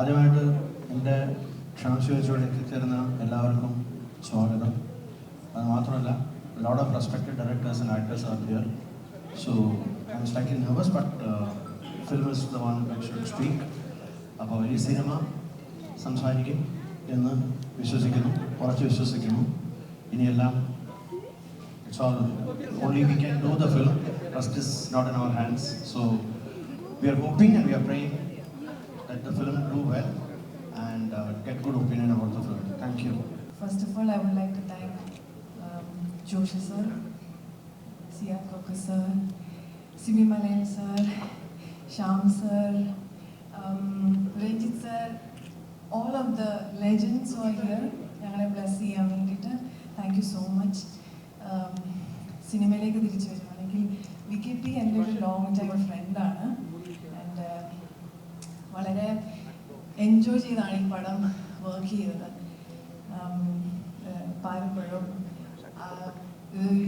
ആദ്യമായിട്ട് എൻ്റെ ക്ഷണം ചോദിച്ചുകൊണ്ട് എത്തിച്ചേർന്ന എല്ലാവർക്കും സ്വാഗതം. അത് മാത്രമല്ല, lot of respected directors and actors are here. So I'm slightly nervous, but film is the one that should speak. അപ്പോൾ ഈ സിനിമ സംസാരിക്കും എന്ന് വിശ്വസിക്കുന്നു, കുറച്ച് വിശ്വസിക്കുന്നു. ഇനിയെല്ലാം it's all only we can do the film, rest is not in our hands. So we are hoping and we are praying that the film do well and get good opinion about the film. Thank you. First of all, I would like to thank Joshi sir, Sia Kokku sir, Simi Malayan sir, Shyam sir, Ranjit sir, all of the legends who are here. ഞങ്ങളെ bless ചെയ്യാൻ വേണ്ടിയിട്ട് thank you so much. സിനിമയിലേക്ക് തിരിച്ചു വരുവാണെങ്കിൽ VKP എൻ്റെ ഒരു long time ഫ്രണ്ടാണ്. And വളരെ എൻജോയ് ചെയ്താണ് ഈ പടം വർക്ക് ചെയ്തത്. പാരമ്പഴം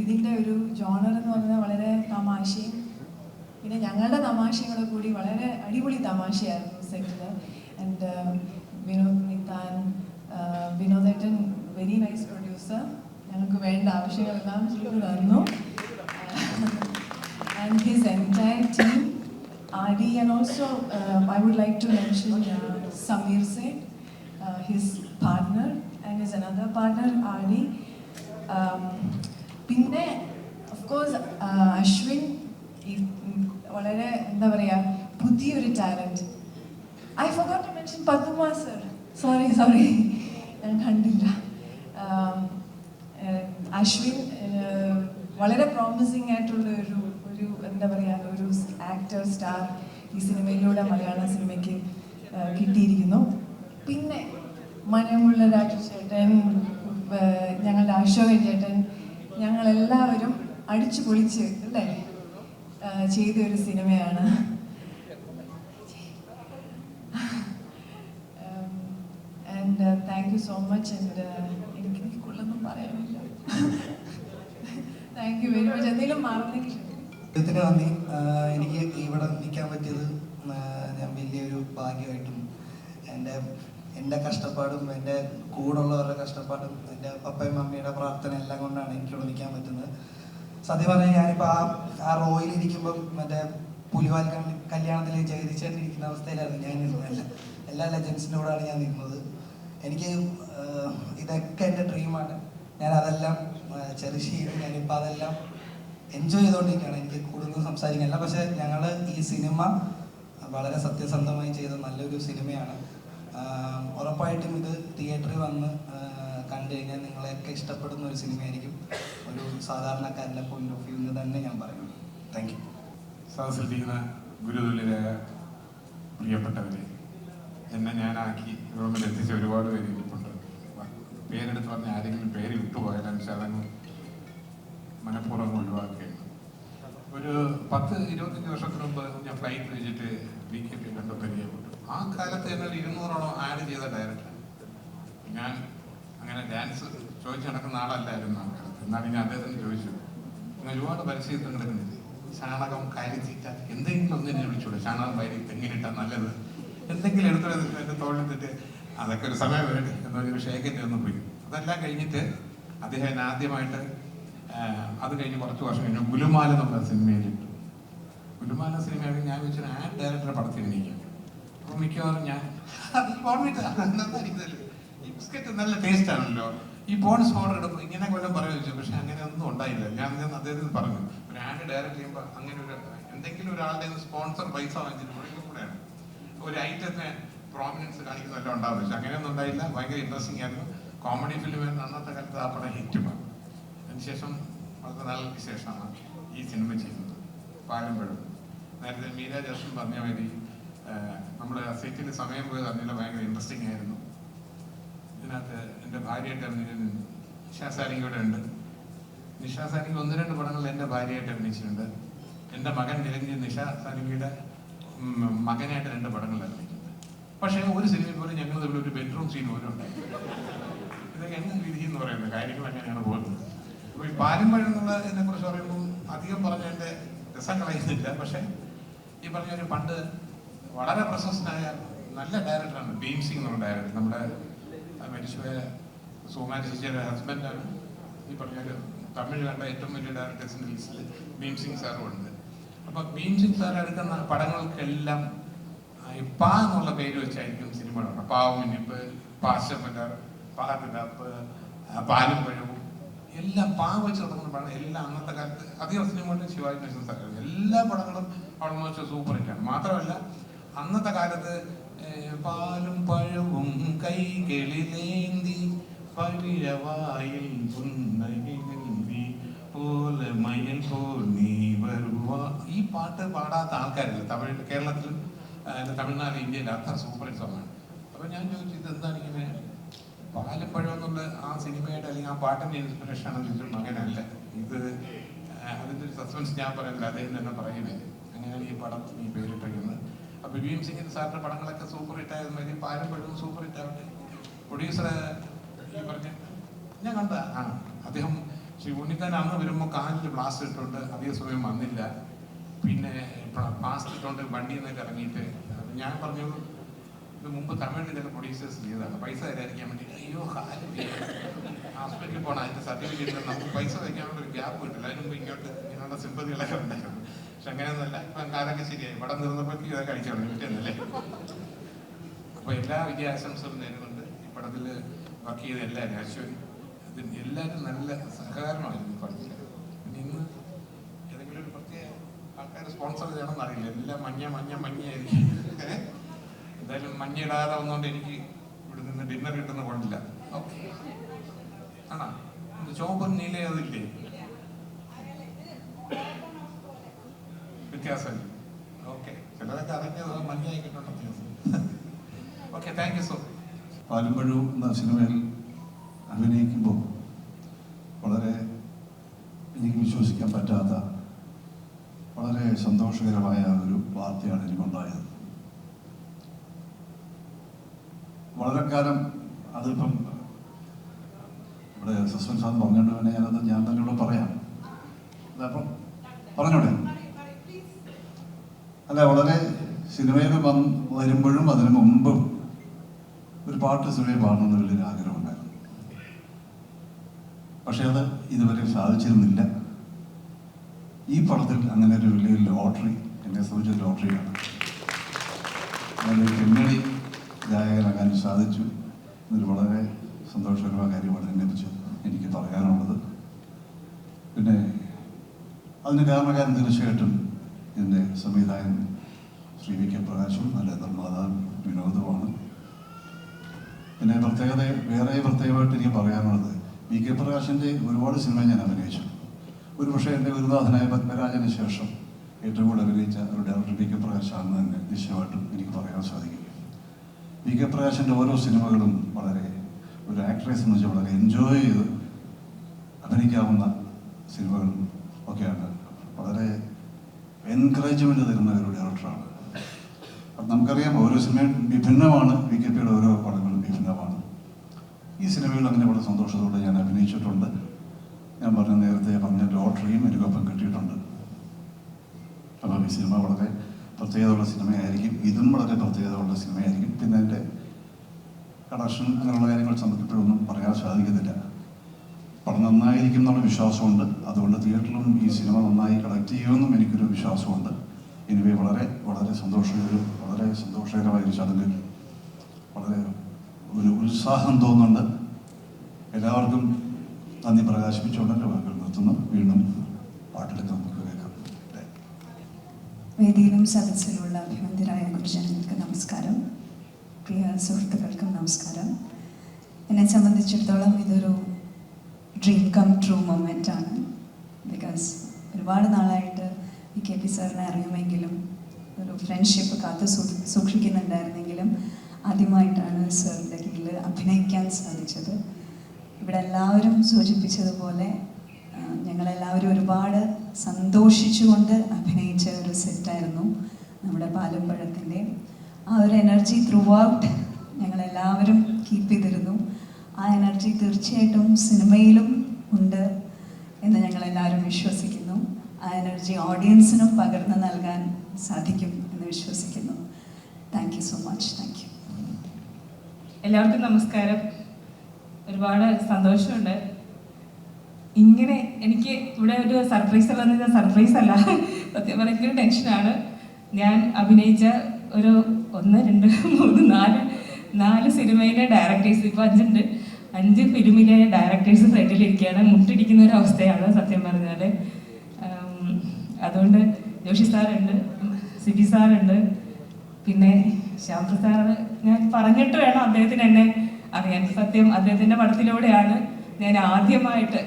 ഇതിൻ്റെ ഒരു ജോണർ എന്ന് പറഞ്ഞാൽ വളരെ തമാശയും പിന്നെ ഞങ്ങളുടെ തമാശയും കൂടി വളരെ അടിപൊളി തമാശയായിരുന്നു സെറ്റിൽ. ആൻഡ് വിനോദ് നിത്താൻ, വിനോദേട്ടൻ വെരി നൈസ് പ്രൊഡ്യൂസർ, ഞങ്ങൾക്ക് വേണ്ട ആവശ്യങ്ങളെല്ലാം ചെയ്തു തന്നു. And his entire team, Aadi, and also I would like to mention Sameer Sait, his partner and his another partner Aadi. പിന്നെ ഓഫ് കോഴ്സ് അശ്വിൻ വളരെ എന്താ പറയുക പുതിയൊരു talent. I forgot to mention Padma sir, sorry ഞാൻ കണ്ടില്ല. അശ്വിൻ വളരെ പ്രോമിസിങ് ആയിട്ടുള്ള ഒരു എന്താ പറയുക ഒരു ആക്ടർ സ്റ്റാർ ഈ സിനിമയിലൂടെ മലയാള സിനിമയ്ക്ക് കിട്ടിയിരിക്കുന്നു. പിന്നെ മനമുള്ള രാജേട്ടൻ, ഞങ്ങളുടെ അശോകൻ ചേട്ടൻ, ഞങ്ങളെല്ലാവരും അടിച്ചു പൊളിച്ച് അല്ലേ ചെയ്തൊരു സിനിമയാണ്. And thank you so much. And എനിക്ക് കൂടുതലൊന്നും പറയാനില്ല. Thank you very much. എന്തെങ്കിലും മറന്നെങ്കിൽ നന്ദി. എനിക്ക് ഇവിടെ നിൽക്കാൻ പറ്റിയത് ഞാൻ വലിയൊരു ഭാഗ്യമായിട്ടും എൻ്റെ കഷ്ടപ്പാടും എൻ്റെ കൂടുള്ളവരുടെ കഷ്ടപ്പാടും എൻ്റെ പപ്പയും മമ്മിയുടെ പ്രാർത്ഥന എല്ലാം കൊണ്ടാണ് എനിക്കിവിടെ നിൽക്കാൻ പറ്റുന്നത്. സത്യം പറഞ്ഞാൽ ഞാനിപ്പോൾ ആ റോയിലിരിക്കുമ്പം മറ്റേ പുലിവാൽ കല്യാണത്തിൽ ജഗതിച്ചേട്ടനിരിക്കുന്ന അവസ്ഥയിലായിരുന്നു ഞാൻ ഇരുന്നത്. എല്ലാ ലെജൻസിൻ്റെ കൂടെയാണ് ഞാൻ നിന്നത്. എനിക്ക് ഇതൊക്കെ എൻ്റെ ഡ്രീമാണ്. ഞാൻ അതെല്ലാം ചെറിഷ് ചെയ്ത് ഞാനിപ്പോൾ അതെല്ലാം എൻജോയ് ചെയ്തുകൊണ്ടിരിക്കുകയാണ്. എനിക്ക് കൂടുതൽ സംസാരിക്കാനില്ല. പക്ഷേ ഞങ്ങൾ ഈ സിനിമ വളരെ സത്യസന്ധമായി ചെയ്ത നല്ലൊരു സിനിമയാണ്. ഉറപ്പായിട്ടും ഇത് തിയേറ്ററിൽ വന്ന് കണ്ടു കഴിഞ്ഞാൽ നിങ്ങളെയൊക്കെ ഇഷ്ടപ്പെടുന്ന ഒരു സിനിമയായിരിക്കും. ഒരു സാധാരണക്കാരൻ്റെ പോയിന്റ് ഓഫ് വ്യൂ എന്ന് തന്നെ ഞാൻ പറയുന്നു. Thank you. സദസ്സിലിരിക്കുന്ന ഗുരുതുല്യരായ പ്രിയപ്പെട്ടവരെ, എന്നെ ഞാനാക്കി ഇവിടെ എത്തിച്ച ഒരുപാട് പേര് ഇരിപ്പുണ്ട്. പേരെടുത്ത് പറഞ്ഞ ആരെങ്കിലും പേര് വിട്ടുപോയാലും അതങ്ങ് മനഃപൂർവ്വം ഒഴിവാക്കുകയാണ്. ഒരു 10-25 വർഷത്തിന് മുമ്പ് ഞാൻ ഫ്ലൈറ്റ് വെച്ചിട്ട് VKP കണ്ടു പരിചയപ്പെട്ടു. ആ കാലത്ത് ഞങ്ങൾ 200ഓളം ആഡ് ചെയ്ത ഡയറക്ടർ. ഞാൻ അങ്ങനെ ഡാൻസ് ചോദിച്ചു നടക്കുന്ന ആളല്ലായിരുന്നു ആ കാലത്ത്. എന്നാണ് ഞാൻ അദ്ദേഹത്തിന് ചോദിച്ചു, ഞാൻ ഒരുപാട് പരിശീലനം നടക്കുന്നില്ലേ, ചാണകം കാലിത്തീറ്റ എന്തെങ്കിലും ഒന്നിനെ വിളിച്ചോളൂ, ചാണകം വാരി തെങ്ങിനിട്ടാൽ നല്ലത്, എന്തെങ്കിലും എടുത്തത് എൻ്റെ തോളിലിട്ടിട്ട് അതൊക്കെ ഒരു സമയം വേണ്ടി എന്നൊരു ഷേക്കിൻ്റെ ഒന്ന് പോയി. അതെല്ലാം കഴിഞ്ഞിട്ട് അദ്ദേഹം എന്നെ ആദ്യമായിട്ട് അത് കഴിഞ്ഞ് കുറച്ച് വർഷം കഴിഞ്ഞു ഗുലുമാല എന്നുള്ള സിനിമയിലിട്ടു. ഗുലുമാല സിനിമയിൽ ഞാൻ വെച്ചൊരു ആഡ് ഡയറക്ടറെ പടത്തിൽ എണീക്കും. അപ്പോൾ മിക്കവാറും ഞാൻ ഈ ബിസ്ക്കറ്റ് നല്ല ടേസ്റ്റ് ആണല്ലോ, ഈ ബോണസ് പൗഡർ എടുക്കും, ഇങ്ങനെ കൊല്ലം പറയാൻ വെച്ചു. പക്ഷെ അങ്ങനെ ഒന്നും ഉണ്ടായില്ല. ഞാൻ അദ്ദേഹത്തിന് പറഞ്ഞു, ഒരു ആഡ് ഡയറക്ട് ചെയ്യുമ്പോൾ അങ്ങനെ ഒരു എന്തെങ്കിലും ഒരാളുടെ സ്പോൺസർ പൈസ വാങ്ങിച്ചിട്ട് മുഴുവൻ കൂടെയാണ് ഒരു ഐറ്റത്തിന് പ്രോമിനൻസ് കാണിക്കുന്നതെല്ലാം ഉണ്ടാവും. പക്ഷെ അങ്ങനെയൊന്നും ഉണ്ടായില്ല. ഭയങ്കര ഇൻട്രസ്റ്റിംഗ് ആയിരുന്നു. കോമഡി ഫിലിം അന്നത്തെ കാലത്ത് ആ പടം ഹിറ്റുമാണ്. അതിനുശേഷം വളരെ നാൾക്ക് ശേഷമാണ് ഈ സിനിമ ചെയ്യുന്നത്. പാരമ്പഴം നേരത്തെ മീര ജോഷൻ പറഞ്ഞ മാതിരി നമ്മുടെ സെറ്റിന് സമയം പോയത് അറിഞ്ഞില്ല, ഭയങ്കര ഇൻട്രസ്റ്റിംഗ് ആയിരുന്നു. ഇതിനകത്ത് എൻ്റെ ഭാര്യയായിട്ട് നിഷാ സാരിങ് ഇവിടെ ഉണ്ട്. നിഷാ സാരിങ് 1-2 പടങ്ങളിൽ എൻ്റെ ഭാര്യയായിട്ട് അഭിനയിച്ചിട്ടുണ്ട്. എൻ്റെ മകൻ നിരഞ്ജൻ നിഷാ സാരിങ്ങിയുടെ മകനായിട്ട് 2 പടങ്ങളിൽ അഭിനയിച്ചിട്ടുണ്ട്. പക്ഷേ ഒരു സിനിമയിൽ പോലും ഞങ്ങൾ തമ്മിൽ ഒരു ബെഡ്റൂം സീൻ പോലും ഉണ്ടായി. ഇതൊക്കെ എങ്ങനെ വിധി എന്ന് പറയുന്നത് കാര്യങ്ങൾ അങ്ങനെയാണ് പോകുന്നത്. അപ്പോൾ ഈ പാരമ്പര്യം എന്നുള്ളതിനെ കുറിച്ച് പറയുമ്പോൾ അധികം പറഞ്ഞതിൻ്റെ രസം കളയുന്നില്ല. പക്ഷേ ഈ പറഞ്ഞൊരു പണ്ട് വളരെ പ്രശസ്തനായ നല്ല ഡയറക്ടറാണ് ഭീം സിംഗ് എന്നുള്ള ഡയറക്ടർ. നമ്മുടെ മനുഷ്യ സോമാരി ചേച്ചിയുടെ ഹസ്ബൻഡാണ്. ഈ പറഞ്ഞ തമിഴ് കണ്ട ഏറ്റവും വലിയ ഡയറക്ടേഴ്സിൻ്റെ ലിസ്റ്റിൽ ഭീം സിംഗ് സാറും ഉണ്ട്. അപ്പൊ ഭീം സിംഗ് സാർ എടുക്കുന്ന പടങ്ങൾക്കെല്ലാം പാ എന്നുള്ള പേര് വെച്ചായിരിക്കും സിനിമകളുണ്ട്. പാവും ഇനിപ്പ്, പാശമലർ, പാതിരാപ്പ്, പാലും പഴവും എല്ലാം പാ വെച്ച് തുടങ്ങുന്ന പടം എല്ലാം അന്നത്തെ കാലത്ത് അധികം സിനിമകളിലും ശിവാജി ഗണേശൻ സാറാണ്. എല്ലാ പടങ്ങളും ഓൾമോസ്റ്റ് സൂപ്പർ ഹിറ്റാണ്. മാത്രമല്ല അന്നത്തെ കാലത്ത് പാലും പഴവും കൈകളിലേന്തി പവിഴവായിൽ പോലെ മയിൽ പോൽ നീ വരുവാ, ഈ പാട്ട് പാടാത്ത ആൾക്കാരില്ല തമിഴ്, കേരളത്തിലും തമിഴ്നാട്, ഇന്ത്യയിൽ അത്ര സൂപ്പർ ഹിറ്റ് സോങ്ങാണ്. അപ്പൊ ഞാൻ ചോദിച്ചു ഇതെന്താണ് ഇങ്ങനെ പാലും പഴം എന്നുള്ള ആ സിനിമയുടെ അല്ലെങ്കിൽ ആ പാട്ടിന്റെ ഇൻസ്പിറേഷൻ ആണെന്ന് ചോദിച്ചിട്ടുണ്ട്. അങ്ങനെയല്ല, ഇത് അതിന്റെ ഒരു സസ്പെൻസ് ഞാൻ പറയുന്നില്ല, അദ്ദേഹം തന്നെ പറയുന്നത്. അങ്ങനെയാണ് ഈ പടം ഈ പേരിട്ടിരിക്കുന്നത്. അപ്പൊ ഭീം സിംഗ് സാറിന്റെ പടങ്ങളൊക്കെ സൂപ്പർ ഹിറ്റ് ആയത് മതി, പാലും പഴവും സൂപ്പർ ഹിറ്റ് ആവട്ടെ. പ്രൊഡ്യൂസർ ഈ പറഞ്ഞ ഞാൻ കണ്ട അദ്ദേഹം ശ്രീ ഉണ്ണിത്താൻ അന്ന് വരുമ്പോൾ കാലിൽ ബ്ലാസ്റ്റ് ഇട്ടുകൊണ്ട് അധിക സമയം വന്നില്ല. പിന്നെ ബ്ലാസ്റ്റ് ഇട്ടുകൊണ്ട് വണ്ടിയിൽ നിന്നൊക്കെ ഇറങ്ങിയിട്ട് ഞാൻ പറഞ്ഞു ഇത് മുമ്പ് തമിഴിൽ ചില പ്രൊഡ്യൂസേഴ്സ് ചെയ്തതാണ്, പൈസ തരാതിരിക്കാൻ വേണ്ടി. അയ്യോ ഹോസ്പിറ്റലിൽ പോകണം, അതിന്റെ സർട്ടിഫിക്കറ്റ് നമുക്ക് പൈസ വയ്ക്കാനുള്ള ഒരു ഗ്യാപ്പ് കിട്ടില്ല. അതിന് മുമ്പ് ഇങ്ങോട്ട് ഇങ്ങനെയുള്ള സിമ്പതികളൊക്കെ ഉണ്ടായിരുന്നു. പക്ഷെ അങ്ങനെയൊന്നുമല്ല, ഇപ്പം കാലൊക്കെ ശരിയായി. പടം തീർന്നപ്പോഴേക്കും ഇതൊക്കെ കഴിച്ചു തുടങ്ങിയിട്ടല്ലേ. അപ്പൊ എല്ലാ വിജയാശംസകളും നേരുന്നുണ്ട്. ഈ പടത്തിൽ വർക്ക് ചെയ്ത എല്ലാവരും, അശ്വതി, ഇതിന് എല്ലാവരും നല്ല സഹകരണമായിരുന്നു ഈ പടത്തിൽ. പിന്നെ ഇന്ന് ഏതെങ്കിലും ഒരു പ്രത്യേക ആൾക്കാർ സ്പോൺസർ ചെയ്യണമെന്ന് അറിയില്ല, എല്ലാം മഞ്ഞയായിരിക്കും. എന്തായാലും മഞ്ഞയിടാതെ വന്നുകൊണ്ട് എനിക്ക് ഇവിടെ നിന്ന് ഡിന്നർ കിട്ടുന്ന കൊണ്ടില്ല. ഓക്കെ ആണോ, ചോപ്പും നീല അതില്ലേ വ്യത്യാസമല്ല. ഓക്കെ, ചിലതൊക്കെ അറിഞ്ഞത് മഞ്ഞയായി കിട്ടുന്ന വ്യത്യാസം. Okay, thank you so much. പാലുമ്പഴു എന്ന സിനിമയിൽ അഭിനയിക്കുമ്പോൾ വളരെ എനിക്ക് വിശ്വസിക്കാൻ പറ്റാത്ത വളരെ സന്തോഷകരമായ ഒരു വാർത്തയാണ് എനിക്കുണ്ടായത്. വളരെ കാലം അതിപ്പം ഇവിടെ സസ്പെൻസ് ആണെന്ന് പറഞ്ഞുകൊണ്ട് ഞാൻ തന്നെ ഇവിടെ പറയാം. അതപ്പം പറഞ്ഞോട്ടെ. അല്ല, വളരെ സിനിമയിൽ വരുമ്പോഴും അതിനു മുമ്പും ഒരു പാട്ട് സിനിമയിൽ പാടണമെന്ന് വലിയൊരു ആഗ്രഹമുണ്ടായിരുന്നു. പക്ഷെ അത് ഇതുവരെ സാധിച്ചിരുന്നില്ല. ഈ പടത്തിൽ അങ്ങനെ ഒരു വലിയ ലോട്ടറി എന്നെ സംബന്ധിച്ച ലോട്ടറിയാണ്. ഞാനൊരു പിന്നണി ഗായകനാകാൻ സാധിച്ചു. എന്നൊരു വളരെ സന്തോഷകരമായ കാര്യമാണ് എന്നെക്കുറിച്ച് എനിക്ക് പറയാനുള്ളത്. പിന്നെ അതിന് കാരണക്കാരൻ തീർച്ചയായിട്ടും ഇതിൻ്റെ സംവിധായകൻ ശ്രീ വി കെ പ്രകാശും നല്ല നിർമ്മാതാവ് വിനോദവുമാണ്. പിന്നെ വേറെ പ്രത്യേകമായിട്ട് എനിക്ക് പറയാനുള്ളത്, വി കെ പ്രകാശിൻ്റെ ഒരുപാട് സിനിമ ഞാൻ അഭിനയിച്ചു. ഒരുപക്ഷെ എൻ്റെ ഗുരുനാഥനായ പത്മരാജന് ശേഷം ഏറ്റവും കൂടുതൽ അഭിനയിച്ച ഒരു ഡയറക്ടർ വി കെ പ്രകാശാണെന്ന് തന്നെ നിശ്ചയമായിട്ടും എനിക്ക് പറയാൻ സാധിക്കും. വി കെ പ്രകാശിൻ്റെ ഓരോ സിനിമകളും വളരെ ഒരു ആക്ടറെ സംബന്ധിച്ച് വളരെ എൻജോയ് ചെയ്ത് അഭിനയിക്കാവുന്ന സിനിമകളും ഒക്കെയാണ്. വളരെ എൻകറേജ്മെൻറ്റ് തരുന്ന ഒരു ഡയറക്ടറാണ്. അപ്പം നമുക്കറിയാം ഓരോ സിനിമയും വിഭിന്നമാണ്, വി കെ പിയുടെ ഓരോ പടങ്ങളും വിഭിന്നമാണ്. ഈ സിനിമയിൽ അങ്ങനെ വളരെ സന്തോഷത്തോടെ ഞാൻ അഭിനയിച്ചിട്ടുണ്ട്. ഞാൻ നേരത്തെ പറഞ്ഞ ലോട്ടറിയും എനിക്കൊപ്പം കിട്ടിയിട്ടുണ്ട്. അപ്പം ഈ സിനിമ വളരെ പ്രത്യേകതയുള്ള സിനിമയായിരിക്കും. ഇതും വളരെ പ്രത്യേകതയുള്ള സിനിമയായിരിക്കും. പിന്നെ അതിൻ്റെ കളക്ഷൻ അങ്ങനെയുള്ള കാര്യങ്ങൾ സംബന്ധിച്ചൊന്നും പറയാൻ സാധിക്കുന്നില്ല. പടം നന്നായിരിക്കും എന്നുള്ള വിശ്വാസമുണ്ട്. അതുകൊണ്ട് തിയേറ്ററിലും ഈ സിനിമ നന്നായി കളക്ട് ചെയ്യുമെന്നും എനിക്കൊരു വിശ്വാസമുണ്ട്. എനിവേ വളരെ സന്തോഷകരമായൊരു ചടങ്ങിൽ വളരെ ഒരു ഉത്സാഹം തോന്നുന്നുണ്ട്. എല്ലാവർക്കും നന്ദി പ്രകാശിപ്പിച്ചുകൊണ്ട് എൻ്റെ വാക്കുകൾ നിർത്തുന്നു. വീണ്ടും പാട്ടിലേക്ക് നമുക്ക് കേൾക്കാം. വേദിയിലും സദസ്സിലുള്ള അഭിനന്ദരായ ഗുരുജനങ്ങൾക്ക് നമസ്കാരം. പ്രിയ സുഹൃത്തുക്കൾക്കും നമസ്കാരം. എന്നെ സംബന്ധിച്ചിടത്തോളം ഇതൊരു ഡ്രീം കം ട്രൂ മൊമെൻ്റ് ആണ്. ബിക്കോസ് ഒരുപാട് നാളായിട്ട് വി കെ പി സാറിനെ അറിയുമെങ്കിലും ഒരു ഫ്രണ്ട്ഷിപ്പ് കാത്തു സൂക്ഷിക്കുന്നുണ്ടായിരുന്നെങ്കിലും ആദ്യമായിട്ടാണ് സാറിൻ്റെ കീഴിൽ അഭിനയിക്കാൻ സാധിച്ചത്. ഇവിടെ എല്ലാവരും സൂചിപ്പിച്ചതുപോലെ ഞങ്ങളെല്ലാവരും ഒരുപാട് സന്തോഷിച്ചുകൊണ്ട് അഭിനയിച്ച ഒരു സെറ്റായിരുന്നു നമ്മുടെ പാലും പഴത്തിൻ്റെ. ആ ഒരു എനർജി ത്രൂ ഔട്ട് ഞങ്ങളെല്ലാവരും കീപ്പ് ചെയ്തിരുന്നു. ആ എനർജി തീർച്ചയായിട്ടും സിനിമയിലും ഉണ്ട് എന്ന് ഞങ്ങളെല്ലാവരും വിശ്വസിക്കുന്നു. ആ എനർജി ഓഡിയൻസിനും പകർന്നു നൽകാൻ സാധിക്കും എന്ന് വിശ്വസിക്കുന്നു. Thank you so much. Thank you. എല്ലാവർക്കും നമസ്കാരം. ഒരുപാട് സന്തോഷമുണ്ട്. ഇങ്ങനെ എനിക്ക് ഇവിടെ ഒരു സർപ്രൈസ് ഉള്ളതെന്ന് സർപ്രൈസ് അല്ല, സത്യം പറയുന്ന ടെൻഷനാണ്. ഞാൻ അഭിനയിച്ച ഒരു 1, 2, 3, 4 സിനിമയിലെ ഡയറക്ടേഴ്സ്, ഇപ്പോൾ 5 ഉണ്ട്. 5 ഫിലിമിലെ ഡയറക്ടേഴ്സ് ഫ്രണ്ടിലിരിക്കുകയാണ്. മുട്ടിടിക്കുന്ന ഒരു അവസ്ഥയാണ് സത്യം പറഞ്ഞാൽ. അതുകൊണ്ട് ജോഷി സാറുണ്ട്, സിബി സാറുണ്ട്, പിന്നെ ശ്യാംപ്രസാദ് സാറ്. ഞാൻ പറഞ്ഞിട്ട് വേണം അദ്ദേഹത്തിന് എന്നെ അറിയാൻ. സത്യം അദ്ദേഹത്തിൻ്റെ പടത്തിലൂടെയാണ് ഞാൻ ആദ്യമായിട്ട്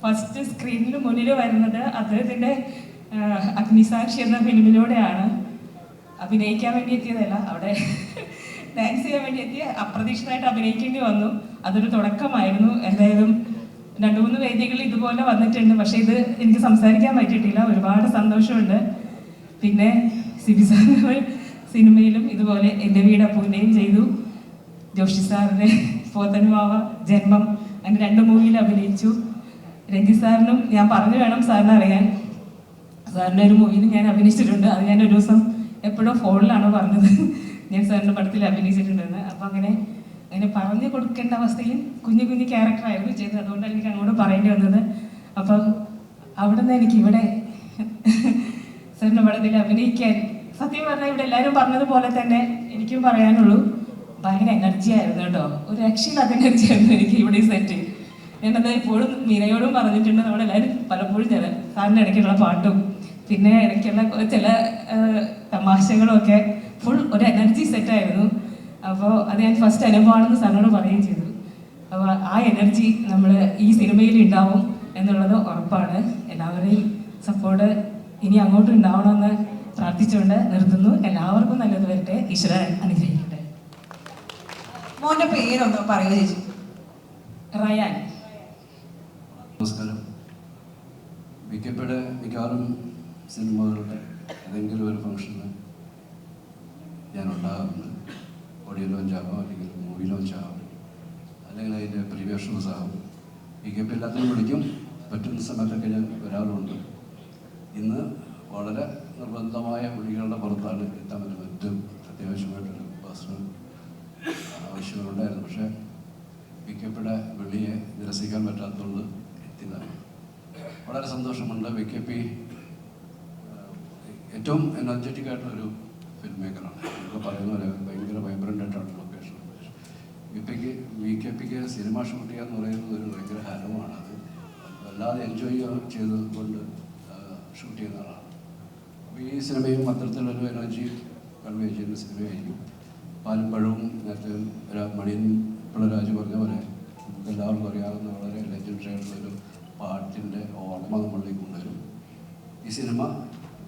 ഫസ്റ്റ് സ്ക്രീനിന് മുന്നിൽ വരുന്നത്. അദ്ദേഹത്തിൻ്റെ അഗ്നിസാക്ഷി എന്ന ഫിലിമിലൂടെയാണ്. അഭിനയിക്കാൻ വേണ്ടി എത്തിയതല്ല, അവിടെ ഡാൻസ് ചെയ്യാൻ വേണ്ടി എത്തിയ അപ്രതീക്ഷിതമായിട്ട് അഭിനയിക്കേണ്ടി വന്നു. അതൊരു തുടക്കമായിരുന്നു. എന്തായാലും 2-3 വേദികളിൽ ഇതുപോലെ വന്നിട്ടുണ്ട്, പക്ഷേ ഇത് എനിക്ക് സംസാരിക്കാൻ പറ്റിയിട്ടില്ല. ഒരുപാട് സന്തോഷമുണ്ട്. പിന്നെ സിബി സാറിൻ്റെ സിനിമയിലും ഇതുപോലെ എൻ്റെ വീട് അപ്പൂവിൻ്റെയും ചെയ്തു. ജോഷി സാറിൻ്റെ പോത്തൻവാവ, ജന്മം, അങ്ങനെ 2 മൂവിയിൽ അഭിനയിച്ചു. രഞ്ജിത്ത് സാറിനും ഞാൻ പറഞ്ഞു വേണം സാറിന് അറിയാൻ. സാറിൻ്റെ ഒരു മൂവിയിൽ ഞാൻ അഭിനയിച്ചിട്ടുണ്ട്. അത് ഞാൻ ഒരു ദിവസം എപ്പോഴോ ഫോണിലാണ് പറഞ്ഞത്, ഞാൻ സാറിൻ്റെ പടത്തിൽ അഭിനയിച്ചിട്ടുണ്ടെന്ന്. അപ്പം അങ്ങനെ പറഞ്ഞു കൊടുക്കേണ്ട അവസ്ഥയിൽ കുഞ്ഞു ക്യാരക്ടറായിരുന്നു ചെയ്തത്. അതുകൊണ്ടാണ് എനിക്ക് അങ്ങോട്ട് പറയേണ്ടി വന്നത്. അപ്പം അവിടെ നിന്ന് എനിക്ക് ഇവിടെ സാറിൻ്റെ പടത്തിൽ അഭിനയിക്കാൻ, സത്യം പറഞ്ഞാൽ ഇവിടെ എല്ലാവരും പറഞ്ഞതുപോലെ തന്നെ എനിക്കും പറയാനുള്ളൂ, ഭയങ്കര എനർജി ആയിരുന്നു കേട്ടോ. ഒരു രക്ഷയില്ലാത്ത എനർജി ആയിരുന്നു എനിക്ക് ഇവിടെ സെറ്റ്. ഞാനത് എപ്പോഴും മീനയോടും പറഞ്ഞിട്ടുണ്ട്. നമ്മളെല്ലാവരും പലപ്പോഴും സാറിൻ്റെ ഇടയ്ക്കുള്ള പാട്ടും പിന്നെ ഇടയ്ക്കുള്ള ചില തമാശകളും ഒക്കെ ഫുൾ ഒരു എനർജി സെറ്റായിരുന്നു. അപ്പോൾ അത് ഞാൻ ഫസ്റ്റ് അനുഭവമാണെന്ന് സാറിനോട് പറയുകയും ചെയ്തു. അപ്പോൾ ആ എനർജി നമ്മൾ ഈ സിനിമയിൽ ഉണ്ടാവും എന്നുള്ളത് ഉറപ്പാണ്. എല്ലാവരുടെയും സപ്പോർട്ട് ഇനി അങ്ങോട്ടും ഉണ്ടാവണമെന്ന് പ്രാർത്ഥിച്ചുകൊണ്ട് നിർത്തുന്നു. എല്ലാവർക്കും നല്ലത് വരട്ടെ. ഈശ്വരൻ അനുഗ്രഹിക്കട്ടെ. മോന്റെ പേരൊന്ന് പറയൂ ചേച്ചി. റയാൻ. നമസ്കാരം. മിക്കപ്പോഴും മിക്കവാറും സിനിമകളുടെ ഏതെങ്കിലും ഒരു ഫംഗ്ഷന് ഞാൻ ഉണ്ടാകാറുണ്ട്. ഓഡിയോ ലോഞ്ചാകാം, അല്ലെങ്കിൽ മൂവി ലോഞ്ചാകാം, അല്ലെങ്കിൽ അതിൻ്റെ പ്രീമിയർ ഷോസ് ആകും. മിക്കപ്പോൾ എല്ലാത്തിനും വിളിക്കും. പറ്റുന്ന സമയത്തൊക്കെ ഞാൻ വരാറുണ്ട്. ഇന്ന് വളരെ നിർബന്ധമായ വിളികളുടെ പുറത്താണ് എത്താൻ പറ്റുന്നത്. മറ്റും അത്യാവശ്യമായിട്ടൊരു പേഴ്സണൽ ആവശ്യങ്ങളുണ്ടായിരുന്നു. പക്ഷേ വിക്കപ്പിയുടെ വിളിയെ നിരസിക്കാൻ പറ്റാത്തതുകൊണ്ട് എത്തിയതാണ്. വളരെ സന്തോഷമുണ്ട്. വിക്കപ്പി ഏറ്റവും എനർജറ്റിക് ആയിട്ടുള്ളൊരു ഫിലിം മേക്കറാണ്. ഇപ്പോൾ പറയുന്ന പോലെ ഭയങ്കര വൈബ്രൻ്റ് ആയിട്ടാണ് ലൊക്കേഷൻ. വിക്കപ്പിക്ക് സിനിമ ഷൂട്ട് ചെയ്യുക എന്ന് പറയുന്നത് ഒരു ഭയങ്കര ഹരമാണ്. അത് വല്ലാതെ എൻജോയ് ചെയ്തുകൊണ്ട് ഷൂട്ട് ചെയ്യുന്ന ആളാണ്. അപ്പോൾ ഈ സിനിമയും അത്തരത്തിലൊരു എനർജി കൺവേ ചെയ്യുന്ന സിനിമയായിരിക്കും. പാലും പഴവും നേരത്തെ മണിയൻ പിള്ളരാജ് പറഞ്ഞ പോലെ നമുക്ക് എല്ലാവർക്കും അറിയാവുന്ന വളരെ ലെജൻഡറി ആയിട്ടുള്ളൊരു പാട്ടിൻ്റെ ഓർമ്മ നമ്മളിലേക്ക് കൊണ്ടുവരും. ഈ സിനിമ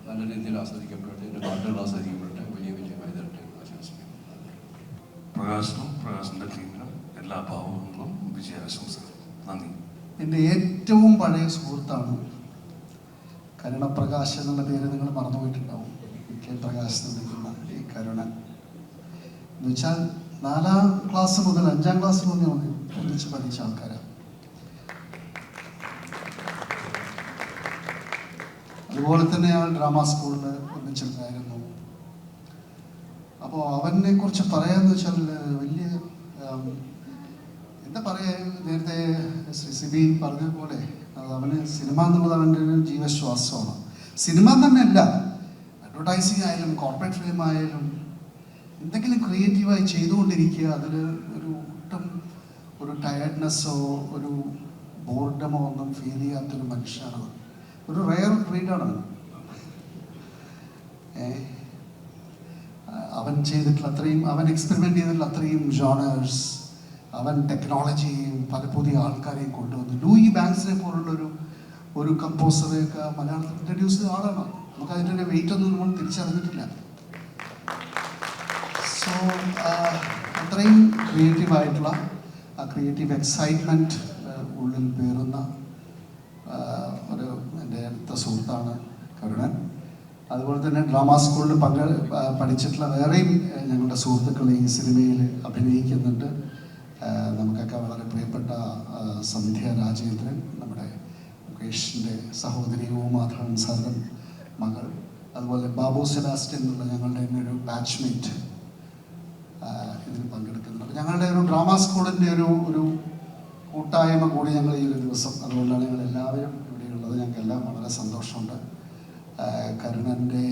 നല്ല രീതിയിൽ ആസ്വദിക്കപ്പെടട്ടെ, എൻ്റെ പാട്ടുകൾ ആസ്വദിക്കപ്പെടട്ടെ, വലിയ വിജയമായി തരട്ടെ എന്ന് ആശംസിക്കുന്നു. പ്രകാശിൻ്റെ ടീമിനും എല്ലാ ഭാവങ്ങളും വിജയാശംസകൾ. നന്ദി. എൻ്റെ ഏറ്റവും പഴയ സുഹൃത്താണ് കരുണപ്രകാശ് എന്നുള്ള പേര് നിങ്ങൾ മറന്നുപോയിട്ടുണ്ടാവും. കെ പ്രകാശ് എന്ന് വിളിക്കുന്ന ഈ കരുണ എന്ന് വെച്ചാൽ 4ാം ക്ലാസ് മുതൽ 5ാം ക്ലാസ് മുതൽ ഒന്നിച്ച് പഠിച്ച ആൾക്കാരാണ്. അതുപോലെ തന്നെ ഞാൻ ഡ്രാമ സ്കൂളിൽ ഒന്നിച്ചിട്ടുണ്ടായിരുന്നു. അപ്പോൾ അവനെ കുറിച്ച് പറയാന്ന് വെച്ചാൽ വലിയ എന്താ പറയുക, നേരത്തെ ശ്രീ സിബി പറഞ്ഞതുപോലെ അവന് സിനിമ എന്നുള്ളത് അവൻ്റെ ഒരു ജീവശ്വാസമാണ്. സിനിമ തന്നെ അല്ല, അഡ്വർടൈസിങ് ആയാലും കോർപ്പറേറ്റ് ഫിലിം ആയാലും എന്തെങ്കിലും ക്രിയേറ്റീവായി ചെയ്തുകൊണ്ടിരിക്കുക. അതിൽ ഒട്ടും ഒരു ടയർഡ്നെസ്സോ ഒരു ബോർഡമോ ഒന്നും ഫീൽ ചെയ്യാത്തൊരു മനുഷ്യനാണ്. ഒരു റെയർ ബ്രീഡാണ്. അവൻ ചെയ്തിട്ടുള്ള അത്രയും, അവൻ എക്സ്പെരിമെൻ്റ് ചെയ്തിട്ടുള്ള അത്രയും ജോണേഴ്സ്, അവൻ ടെക്നോളജിയും പല പുതിയ ആൾക്കാരെയും കൊണ്ടുവന്നു. ലൂയി ബാങ്ക്സിനെ പോലുള്ള ഒരു കമ്പോസറെയൊക്കെ മലയാളത്തിൽ ഇൻട്രൊഡ്യൂസ് ചെയ്ത ആളാണ്. നമുക്ക് അതിൻ്റെ വെയിറ്റ് ഒന്നും നമ്മൾ തിരിച്ചറിഞ്ഞിട്ടില്ല. സോ അത്രയും ക്രിയേറ്റീവായിട്ടുള്ള ആ ക്രിയേറ്റീവ് എക്സൈറ്റ്മെൻറ്റ് ഉള്ളിൽ പേറുന്ന ഒരു എൻ്റെ അടുത്ത സുഹൃത്താണ് കരുണൻ. അതുപോലെ തന്നെ ഡ്രാമ സ്കൂളിൽ പഠിച്ചിട്ടുള്ള വേറെയും ഞങ്ങളുടെ സുഹൃത്തുക്കൾ ഈ സിനിമയിൽ അഭിനയിക്കുന്നുണ്ട്. നമുക്കൊക്കെ വളരെ പ്രിയപ്പെട്ട സന്ധ്യ രാജേന്ദ്രൻ, നമ്മുടെ മുകേഷിൻ്റെ സഹോദരി ഉമാധവൻ സാറിൻ്റെ മകൾ, അതുപോലെ ബാബു സെബാസ്റ്റ്യൻ എന്നുള്ള ഞങ്ങളുടെ തന്നെ ഒരു ബാച്ച്മേറ്റ് ഡ്രാമ സ്കൂളിൻ്റെ ഒരു കൂട്ടായ്മ കൂടി ഞങ്ങൾ ഈ ഒരു ദിവസം, അതുകൊണ്ടാണ് ഞങ്ങൾ എല്ലാവരും ഇവിടെയുള്ളത്. ഞങ്ങൾക്കെല്ലാം വളരെ സന്തോഷമുണ്ട്. കരുണൻ്റെ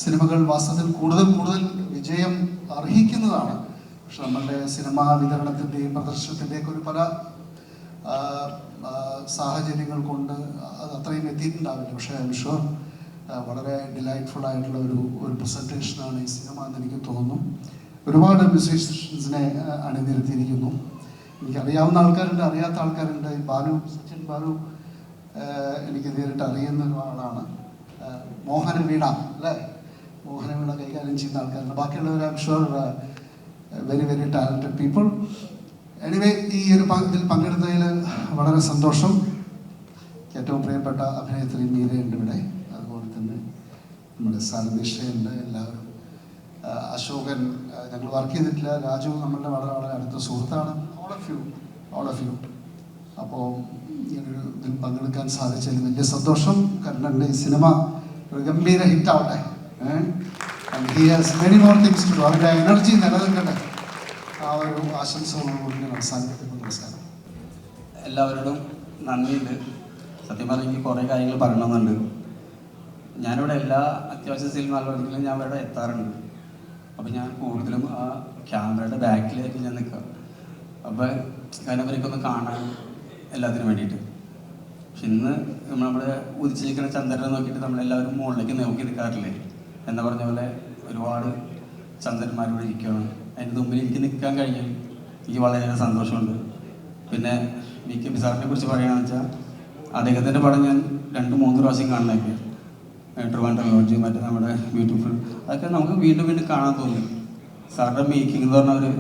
സിനിമകൾ വാസ്തവത്തിൽ കൂടുതൽ വിജയം അർഹിക്കുന്നതാണ്. പക്ഷെ നമ്മളുടെ സിനിമാ വിതരണത്തിൻ്റെയും പ്രദർശനത്തിൻ്റെയൊക്കെ ഒരു പല സാഹചര്യങ്ങൾ കൊണ്ട് അത് അത്രയും എത്തിയിട്ടുണ്ടാവില്ല. പക്ഷേ ഐ എം ഷുവർ വളരെ ഡിലൈറ്റ്ഫുൾ ആയിട്ടുള്ള ഒരു പ്രസൻറ്റേഷനാണ് ഈ സിനിമ എന്ന് എനിക്ക് തോന്നുന്നു. ഒരുപാട് മ്യൂസീഷ്യൻസിനെ അണിനിരത്തിയിരിക്കുന്നു. എനിക്കറിയാവുന്ന ആൾക്കാരുണ്ട്, അറിയാത്ത ആൾക്കാരുണ്ട്. സച്ചിൻ ബാലു എനിക്ക് നേരിട്ട് അറിയുന്ന ഒരാളാണ്. മോഹനവീണ അല്ലേ, മോഹനവീണ കൈകാര്യം ചെയ്യുന്ന ആൾക്കാരുണ്ട്. ബാക്കിയുള്ളവർ I am sure very very talented people. Anyway ഈ ഒരു ഇതിൽ പങ്കെടുത്തതിൽ വളരെ സന്തോഷം. ഏറ്റവും പ്രിയപ്പെട്ട അഭിനേത്രി മീരയുണ്ട് ഇവിടെ, അതുപോലെ തന്നെ നമ്മുടെ സാരദിഷയുണ്ട്, എല്ലാവരും. അശോകൻ ഞങ്ങൾ വർക്ക് ചെയ്തിട്ടില്ല, രാജു നമ്മളുടെ വളരെ അടുത്ത സുഹൃത്താണ്. All of you. അപ്പോൾ ഇങ്ങനൊരു ഇതിൽ പങ്കെടുക്കാൻ സാധിച്ചതിൽ വലിയ സന്തോഷം. കരുണൻ്റെ ഈ സിനിമ ഒരു ഗംഭീര ഹിറ്റാവട്ടെ. And he has many more things to do. അവരുടെ എനർജി നിലനിൽക്കട്ടെ. ആ ഒരു ആശംസകളോടുകൂടി ഞാൻ അവസാനിപ്പിക്കുന്നു. നമസ്കാരം. എല്ലാവരോടും നന്ദിയുണ്ട്. സത്യം പറഞ്ഞാൽ എനിക്ക് കുറേ കാര്യങ്ങൾ പറയണമെന്നുണ്ട്. ഞാനിവിടെ എല്ലാ അത്യാവശ്യ സിനിമകളിലും ഞാൻ ഇവിടെ എത്താറുണ്ട്. അപ്പോൾ ഞാൻ കൂടുതലും ആ ക്യാമറയുടെ ബാക്കിലേക്ക് ഞാൻ നിൽക്കുക. അപ്പോൾ അതിനവരൊക്കെ കാണാൻ എല്ലാത്തിനും വേണ്ടിയിട്ട്. പക്ഷെ ഇന്ന് നമ്മുടെ ഉദിച്ചിരിക്കുന്ന ചന്ദ്രനെ നോക്കിയിട്ട് നമ്മളെല്ലാവരും മുകളിലേക്ക് നോക്കി നിൽക്കാറില്ലേ എന്ന് പറഞ്ഞ പോലെ ഒരുപാട് ചന്ദ്രന്മാരിവിടെ ഇരിക്കുകയാണ്. അതിൻ്റെ മുമ്പിൽ എനിക്ക് നിൽക്കാൻ കഴിഞ്ഞാൽ എനിക്ക് വളരെയേറെ സന്തോഷമുണ്ട്. പിന്നെ VKP സാറിനെ കുറിച്ച് പറയുകയാണെന്ന് വെച്ചാൽ അദ്ദേഹത്തിൻ്റെ പടം ഞാൻ 2-3 പ്രാവശ്യം കാണാനൊക്കെ ട്രിവാൻഡ്രം ലോഡ്ജ്, മറ്റേ നമ്മുടെ ബ്യൂട്ടിഫുൾ, അതൊക്കെ നമുക്ക് വീണ്ടും കാണാൻ തോന്നി. സാറിൻ്റെ മേക്കിംഗ് എന്ന് പറഞ്ഞ ഒരു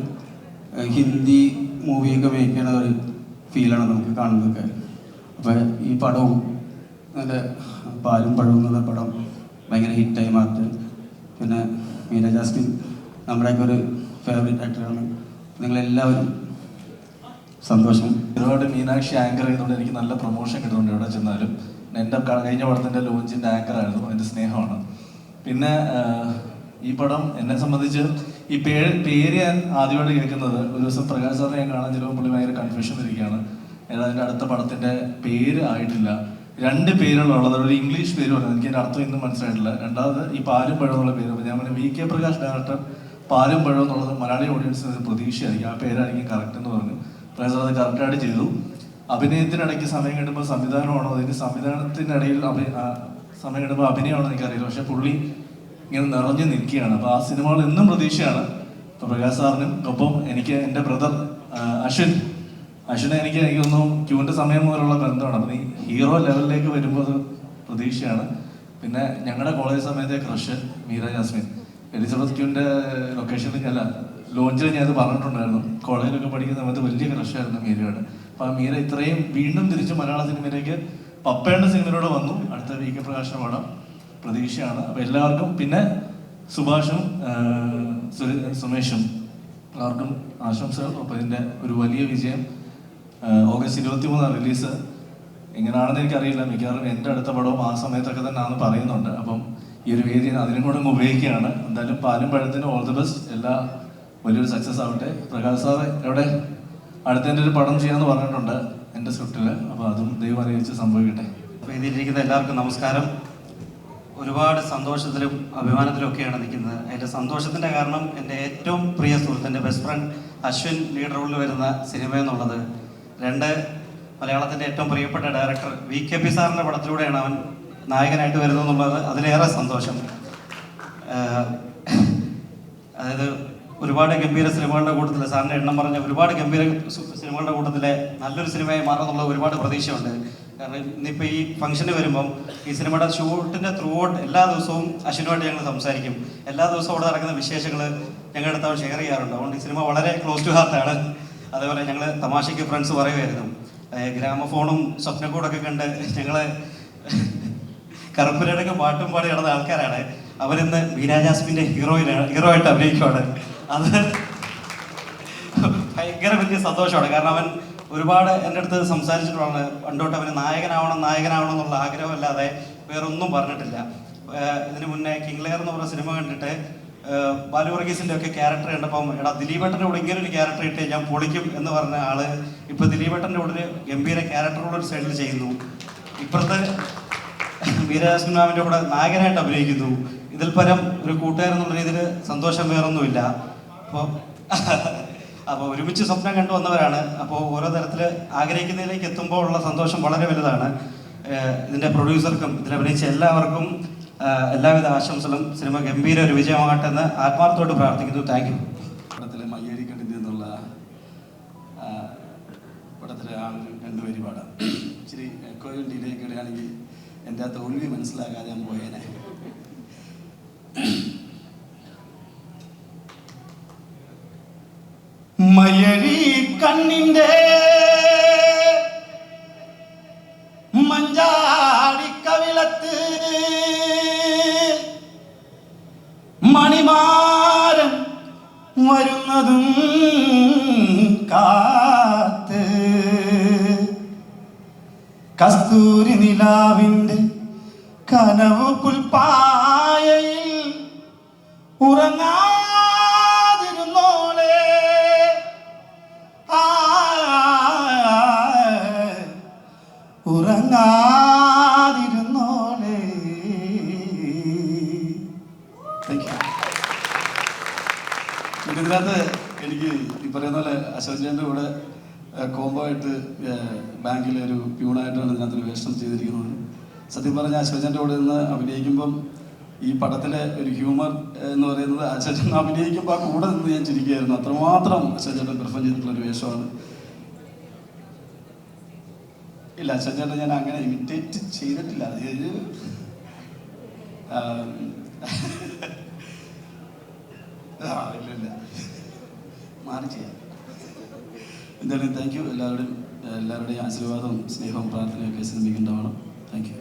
ഹിന്ദി മൂവിയൊക്കെ മേക്ക് ചെയ്യണ ഒരു ഫീലാണ് നമുക്ക് കാണുന്നതൊക്കെ. അപ്പോൾ ഈ പടവും നല്ല പാലും പഴവും എന്നുള്ള പടം ഭയങ്കര ഹിറ്റായി മാറ്റി. പിന്നെ മീര ജാസ്മിൻ നമ്മുടെയൊക്കെ ഒരു ഫേവറേറ്റ് ആക്ടറാണ്. നിങ്ങളെല്ലാവരും സന്തോഷം. ഒരുപാട് മീനാക്ഷി ആങ്കർ ചെയ്തുകൊണ്ട് എനിക്ക് നല്ല പ്രൊമോഷൻ കിട്ടുന്നുണ്ട് എവിടെ ചെന്നാലും. എൻ്റെ കഴിഞ്ഞ പടത്തിൻ്റെ ലോഞ്ചിൻ്റെ ആങ്കറായിരുന്നു, എൻ്റെ സ്നേഹമാണ്. പിന്നെ ഈ പടം എന്നെ സംബന്ധിച്ച് ഈ പേര് ഞാൻ ആദ്യമായിട്ട് കേൾക്കുന്നത് ഒരു ദിവസം പ്രകാശ് സാറിനെ ഞാൻ കാണാൻ ചിലപ്പോൾ പുള്ളി ഭയങ്കര കൺഫ്യൂഷൻ ഇരിക്കുകയാണ്. അതിൻ്റെ അടുത്ത പടത്തിൻ്റെ പേര് ആയിട്ടില്ല, 2 പേരുകളുള്ളത്. ഒരു ഇംഗ്ലീഷ് പേര് പറഞ്ഞു, എനിക്ക് അതിൻ്റെ അർത്ഥം ഇന്നും മനസ്സിലായിട്ടില്ല. രണ്ടാമത് ഈ പാലും പഴം എന്നുള്ള പേര്. അപ്പോൾ ഞാൻ പറഞ്ഞു VK പ്രകാശ് ഡയറക്ടർ പാലും പഴം എന്നുള്ളത് മലയാളി ഓഡിയൻസിന് ഒരു പ്രതീക്ഷയായിരിക്കും, ആ പേരായിരിക്കും കറക്റ്റ് എന്ന് പറഞ്ഞു. പ്രകാശ് സാർ അത് കറക്റ്റായിട്ട് ചെയ്തു. അഭിനയത്തിനിടയ്ക്ക് സമയം കിട്ടുമ്പോൾ സംവിധാനമാണോ, അതിന് സംവിധാനത്തിനിടയിൽ സമയം കിട്ടുമ്പോൾ അഭിനയമാണോ എനിക്കറിയില്ല. പക്ഷേ പുള്ളി ഇങ്ങനെ നിറഞ്ഞു നിൽക്കുകയാണ്. അപ്പോൾ ആ സിനിമകൾ എന്നും പ്രതീക്ഷയാണ്. ഇപ്പോൾ പ്രകാശ് സാറിനും ഒപ്പം എനിക്ക് എൻ്റെ ബ്രദർ അശ്വിനെ എനിക്കൊന്നും ക്യൂവിൻ്റെ സമയം മുതലുള്ള ബന്ധമാണ്. അപ്പോൾ ഈ ഹീറോ ലെവലിലേക്ക് വരുമ്പോൾ അത് പ്രതീക്ഷയാണ്. പിന്നെ ഞങ്ങളുടെ കോളേജ് സമയത്തെ ക്രഷ് മീര ജാസ്മിൻ, എലിസബത്ത് ക്യൂവിൻ്റെ ലൊക്കേഷനിൽ ലോഞ്ചിൽ ഞാനത് പറഞ്ഞിട്ടുണ്ടായിരുന്നു. കോളേജിലൊക്കെ പഠിക്കുന്ന സമയത്ത് വലിയ ക്രഷായിരുന്നു മീരയുടെ. അപ്പോൾ ആ മീര ഇത്രയും വീണ്ടും തിരിച്ച് മലയാള സിനിമയിലേക്ക് പപ്പയുടെ സിനിമയിലൂടെ വന്നു. അടുത്ത VK പ്രകാശിൻ്റെ പടം പ്രതീക്ഷയാണ്. അപ്പോൾ എല്ലാവർക്കും, പിന്നെ സുഭാഷും സുമേഷും എല്ലാവർക്കും ആശംസകൾ. അപ്പോൾ ഇതിൻ്റെ ഒരു വലിയ വിജയം. August 23 release. എങ്ങനെയാണെന്ന് എനിക്കറിയില്ല, മിക്കവാറും എൻ്റെ അടുത്ത പടവും ആ സമയത്തൊക്കെ തന്നെ ആണെന്ന് പറയുന്നുണ്ട്. അപ്പം ഈ ഒരു വേദി അതിനും കൂടെ ഉപയോഗിക്കുകയാണ്. എന്തായാലും പാലും പഴത്തിനും ഓൾ ദി ബെസ്റ്റ്. എല്ലാ വലിയൊരു സക്സസ് ആവട്ടെ. പ്രകാശ് സാറ് എവിടെ അടുത്തതിൻ്റെ ഒരു പടം ചെയ്യാമെന്ന് പറഞ്ഞിട്ടുണ്ട് എൻ്റെ സ്ക്രിപ്റ്റിൽ. അപ്പോൾ അതും ദൈവം അറിയിച്ച് സംഭവിക്കട്ടെ. വേദിയിലിരിക്കുന്ന എല്ലാവർക്കും നമസ്കാരം. ഒരുപാട് സന്തോഷത്തിലും അഭിമാനത്തിലും ഒക്കെയാണ് നിൽക്കുന്നത്. അതിൻ്റെ സന്തോഷത്തിൻ്റെ കാരണം എൻ്റെ ഏറ്റവും പ്രിയ സുഹൃത്ത്, എൻ്റെ ബെസ്റ്റ് ഫ്രണ്ട് അശ്വിൻ ലീഡ് റോളിൽ വരുന്ന സിനിമ എന്നുള്ളത്. 2, മലയാളത്തിൻ്റെ ഏറ്റവും പ്രിയപ്പെട്ട ഡയറക്ടർ VKP സാറിൻ്റെ പടത്തിലൂടെയാണ് അവൻ നായകനായിട്ട് വരുന്നത് എന്നുള്ളത് അതിലേറെ സന്തോഷം. അതായത് ഒരുപാട് ഗംഭീര സിനിമകളുടെ കൂട്ടത്തിൽ, സാറിൻ്റെ എണ്ണം പറഞ്ഞ ഒരുപാട് ഗംഭീര സിനിമകളുടെ കൂട്ടത്തിലെ നല്ലൊരു സിനിമയായി മാറുമെന്നുള്ള ഒരുപാട് പ്രതീക്ഷയുണ്ട്. കാരണം ഇന്നിപ്പോൾ ഈ ഫംഗ്ഷന് വരുമ്പം ഈ സിനിമയുടെ ഷൂട്ടിൻ്റെ ത്രൂ ഔട്ട് എല്ലാ ദിവസവും അശ്വിനുമായിട്ട് ഞങ്ങൾ സംസാരിക്കും. എല്ലാ ദിവസവും അവിടെ നടക്കുന്ന വിശേഷങ്ങൾ ഞങ്ങളുടെ അടുത്ത് അവൻ ഷെയർ ചെയ്യാറുണ്ട്. അതുകൊണ്ട് ഈ സിനിമ വളരെ ക്ലോസ് ടു ഹാർട്ടാണ്. അതേപോലെ ഞങ്ങൾ തമാശയ്ക്ക് ഫ്രണ്ട്സ് പറയുമായിരുന്നു, ഗ്രാമഫോണും സ്വപ്നക്കൂടൊക്കെ കണ്ട് ഞങ്ങൾ കറുപ്പുരടൊക്കെ പാട്ടും പാടി നടന്ന ആൾക്കാരാണ്. അവരിന്ന് മീര ജാസ്മിൻ്റെ ഹീറോ ആയിട്ട് അഭിനയിക്കുവാണ്. അത് ഭയങ്കര വലിയ സന്തോഷമാണ്. കാരണം അവൻ ഒരുപാട് എൻ്റെ അടുത്ത് സംസാരിച്ചിട്ടുള്ളതാണ്. പണ്ടോട്ട് അവന് നായകനാവണം എന്നുള്ള ആഗ്രഹമല്ലാതെ വേറൊന്നും പറഞ്ഞിട്ടില്ല. ഇതിനു മുന്നേ കിങ് ലെയർ എന്ന് പറഞ്ഞ സിനിമ കണ്ടിട്ട് ബാലു വർഗീസിൻ്റെ ഒക്കെ ക്യാരക്ടർ കണ്ടപ്പം എടാ ദിലീപേട്ടൻ്റെ കൂടെ ഇങ്ങനെ ഒരു ക്യാരക്ടർ ഇട്ട് ഞാൻ പൊളിക്കും എന്ന് പറഞ്ഞ ആള് ഇപ്പോൾ ദിലീപേട്ടൻ്റെ കൂടെ ഒരു ഗംഭീര ക്യാരക്ടറുള്ള ഒരു സൈഡിൽ ചെയ്യുന്നു. ഇപ്പുറത്തെ വീരരാജൻ മാമിൻ്റെ കൂടെ നായകനായിട്ട് അഭിനയിക്കുന്നു. ഇതിൽ പരം ഒരു കൂട്ടുകാരൻ എന്നുള്ള രീതിയിൽ സന്തോഷം വേറൊന്നുമില്ല. അപ്പോൾ ഒരുമിച്ച് സ്വപ്നം കണ്ടു വന്നവരാണ്. അപ്പോൾ ഓരോ തരത്തിൽ ആഗ്രഹിക്കുന്നതിലേക്ക് എത്തുമ്പോൾ ഉള്ള സന്തോഷം വളരെ വലുതാണ്. ഇതിൻ്റെ പ്രൊഡ്യൂസർക്കും ഇതിൽ അഭിനയിച്ച എല്ലാവർക്കും എല്ലാവിധ ആശംസകളും. സിനിമ ഗംഭീര ഒരു വിജയമാകട്ടെ എന്ന് ആത്മാർത്ഥത്തോട് പ്രാർത്ഥിക്കുന്നു. Thank you. പടത്തിലെ മയ്യഴിക്കണ്ടിൻ്റെ എന്നുള്ള പടത്തിലെ ആളൊരു രണ്ടുപേര് പാടാം. ഇച്ചിരി എക്കോയും ഡിലേക്ക് ഇടുകയാണെങ്കിൽ എൻ്റെ ആ തോൽവി മനസ്സിലാക്കാതെ ഞാൻ പോയേനെ. മയ്യഴി കണ്ണിൻ്റെ മഞ്ചാടിക്കവിളത്ത് മണിമാരൻ വരുന്നതും കാത്ത് കസ്തൂരി നിലാവിൻ്റെ കനവ് പുൽപ്പായയിൽ ഉറങ്ങാതിരുന്നോളെ ഉറങ്ങാതിരുന്നോളെ. ഇതിനകത്ത് എനിക്ക് ഈ പറയുന്ന പോലെ അശോചേൻ്റെ കൂടെ കോംബോ ആയിട്ട് ബാങ്കിലെ ഒരു പ്യൂണായിട്ടാണ് ഇതിനകത്തൊരു വേഷം ചെയ്തിരിക്കുന്നത്. സത്യം പറഞ്ഞ അശോചേൻ്റെ കൂടെ നിന്ന് അഭിനയിക്കുമ്പം ഈ പടത്തിലെ ഒരു ഹ്യൂമർ എന്ന് പറയുന്നത് അശോചേട്ടൻ അഭിനയിക്കുമ്പോൾ ആ കൂടെ നിന്ന് ഞാൻ ചിരിക്കുകയായിരുന്നു. അത്രമാത്രം അശോചേട്ടൻ പെർഫോം ചെയ്തിട്ടുള്ളൊരു വേഷമാണ്. ഇല്ല, അശോചേട്ടൻ ഞാൻ അങ്ങനെ ഇമിറ്റേറ്റ് ചെയ്തിട്ടില്ല. അത് ഇല്ല മാറി ചെയ്യാം. എന്തായാലും താങ്ക് യു. എല്ലാവരുടെയും ആശീർവാദവും സ്നേഹവും പ്രാർത്ഥനയൊക്കെ സിനിമയ്ക്ക് ഉണ്ടാവണം. Thank you.